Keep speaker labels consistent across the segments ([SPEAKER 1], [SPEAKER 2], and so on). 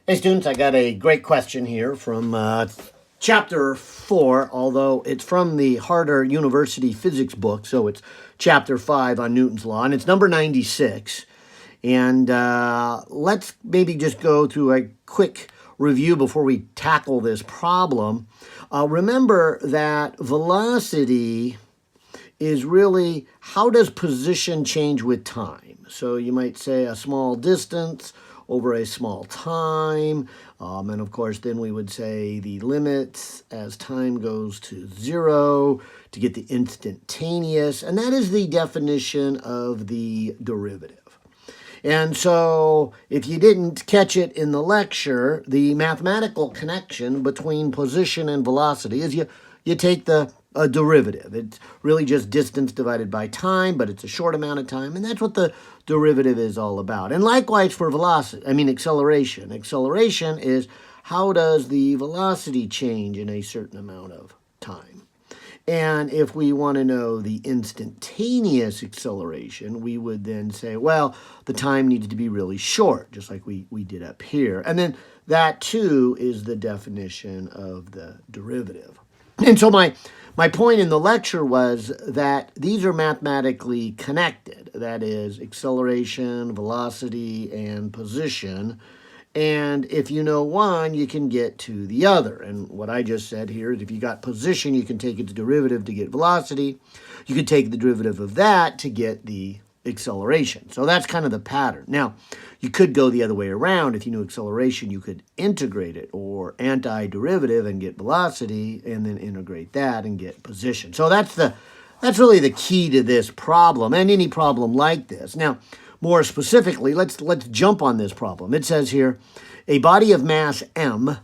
[SPEAKER 1] Hey students, I got a great question here from chapter 4, although it's from the Harder University physics book, so it's chapter 5 on Newton's law, and it's number 96. And let's maybe just go through a quick review before we tackle this problem. Remember that velocity is really how does position change with time? So you might say a small distance over a small time. And of course, then we would say the limits as time goes to 0 to get the instantaneous. And that is the definition of the derivative. And so if you didn't catch it in the lecture, the mathematical connection between position and velocity is you take the derivative. It's really just distance divided by time, but it's a short amount of time, and that's what the derivative is all about. And likewise for acceleration. Acceleration is how does the velocity change in a certain amount of time. And if we want to know the instantaneous acceleration, we would then say, well, the time needs to be really short, just like we did up here. And then that, too, is the definition of the derivative. And so my point in the lecture was that these are mathematically connected. That is, acceleration, velocity, and position. And if you know one, you can get to the other. And what I just said here is if you got position, you can take its derivative to get velocity. You could take the derivative of that to get the acceleration. So that's kind of the pattern. Now, you could go the other way around. If you knew acceleration, you could integrate it or antiderivative and get velocity, and then integrate that and get position. So that's really the key to this problem and any problem like this. Now, more specifically, let's jump on this problem. It says here, a body of mass m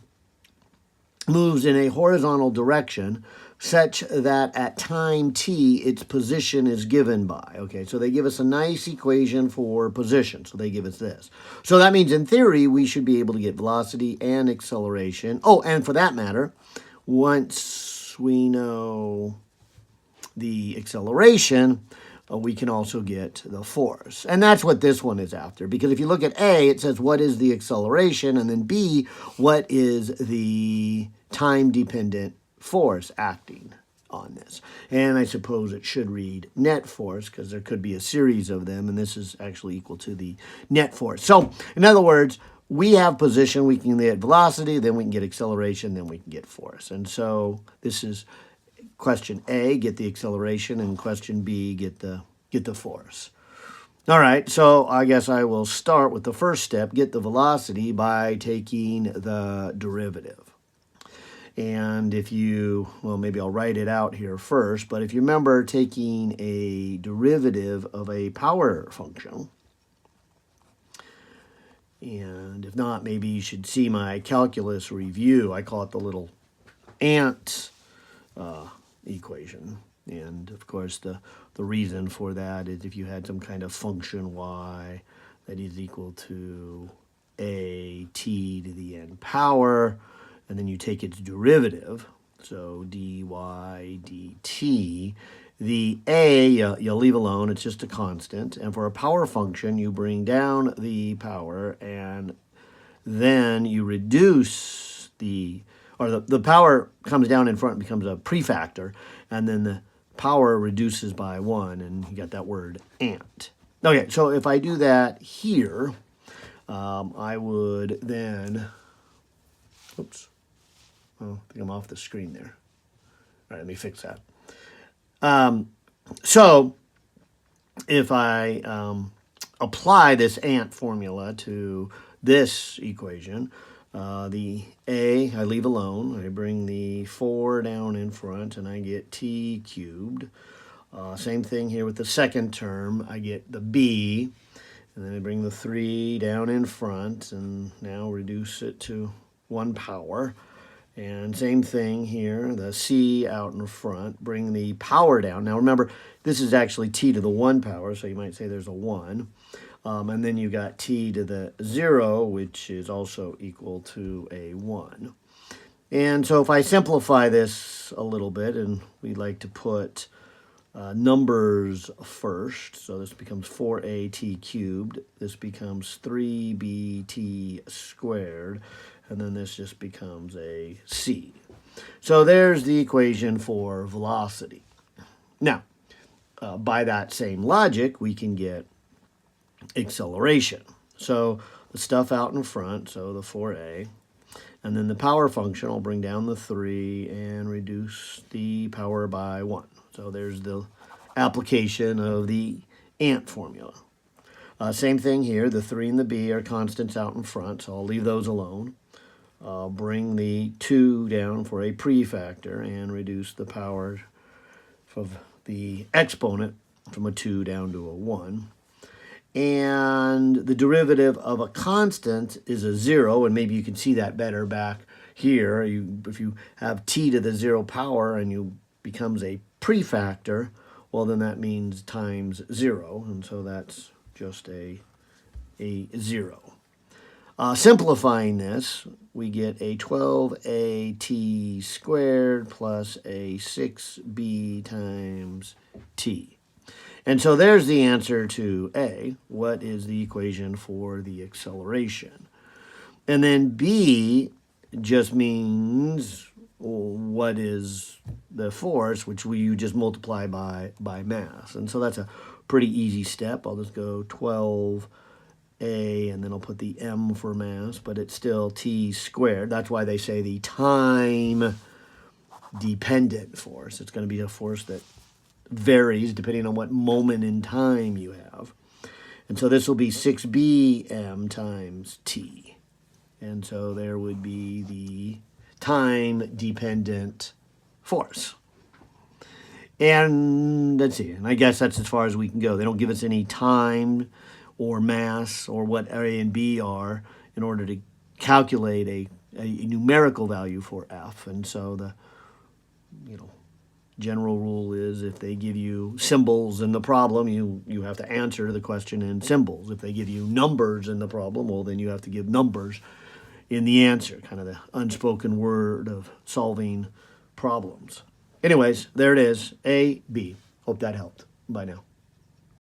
[SPEAKER 1] moves in a horizontal direction such that at time t, its position is given by. Okay, so they give us a nice equation for position. So they give us this. So that means in theory, we should be able to get velocity and acceleration. Oh, and for that matter, once we know the acceleration, we can also get the force. And that's what this one is after. Because if you look at A, it says what is the acceleration? And then B, what is the time-dependent force acting on this? And I suppose it should read net force because there could be a series of them, and this is actually equal to the net force. So, in other words, we have position, we can get velocity, then we can get acceleration, then we can get force. And so this is question A, get the acceleration, and question B, get the force. All right, so I guess I will start with the first step, get the velocity, by taking the derivative. And if you, well, maybe I'll write it out here first, but if you remember taking a derivative of a power function, and if not, maybe you should see my calculus review. I call it the little ant equation. And of course, the reason for that is if you had some kind of function y that is equal to a t to the n power, and then you take its derivative, so dy dt, the a you'll leave alone, it's just a constant. And for a power function, you bring down the power, and then you reduce the power comes down in front and becomes a prefactor, and then the power reduces by 1, and you got that word ant. Okay, so if I do that here, I would then, oops, oh, I think I'm off the screen there. All right, let me fix that. So if I apply this ant formula to this equation, the a I leave alone. I bring the 4 down in front, and I get t cubed. Same thing here with the second term. I get the b, and then I bring the 3 down in front, and now reduce it to 1 power. And same thing here, the c out in front, bring the power down. Now remember, this is actually t to the 1 power, so you might say there's a 1. And then you got t to the 0, which is also equal to a 1. And so if I simplify this a little bit, and we like to put numbers first. So this becomes 4at cubed. This becomes 3bt squared. And then this just becomes a c. So there's the equation for velocity. Now, by that same logic, we can get acceleration. So the stuff out in front, so the 4a, and then the power function, I'll bring down the 3 and reduce the power by 1. So there's the application of the ant formula. Same thing here, the 3 and the b are constants out in front, so I'll leave those alone. I'll bring the 2 down for a prefactor and reduce the power of the exponent from a 2 down to a 1. And the derivative of a constant is a 0, and maybe you can see that better back here. If you have t to the 0 power and you becomes a prefactor, well, then that means times 0, and so that's just a 0. Simplifying this, we get a 12at squared plus a 6b times t. And so there's the answer to A. What is the equation for the acceleration? And then B just means what is the force, which you just multiply by mass. And so that's a pretty easy step. I'll just go 12a, and then I'll put the m for mass, but it's still t squared. That's why they say the time-dependent force. It's going to be a force that varies depending on what moment in time you have. And so this will be 6bm times t. And so there would be the time-dependent force. And let's see, and I guess that's as far as we can go. They don't give us any time or mass or what A and B are in order to calculate a numerical value for F. And so the, general rule is if they give you symbols in the problem, you have to answer the question in symbols. If they give you numbers in the problem, well, then you have to give numbers in the answer, kind of the unspoken word of solving problems. Anyways, there it is, A, B. Hope that helped. Bye now.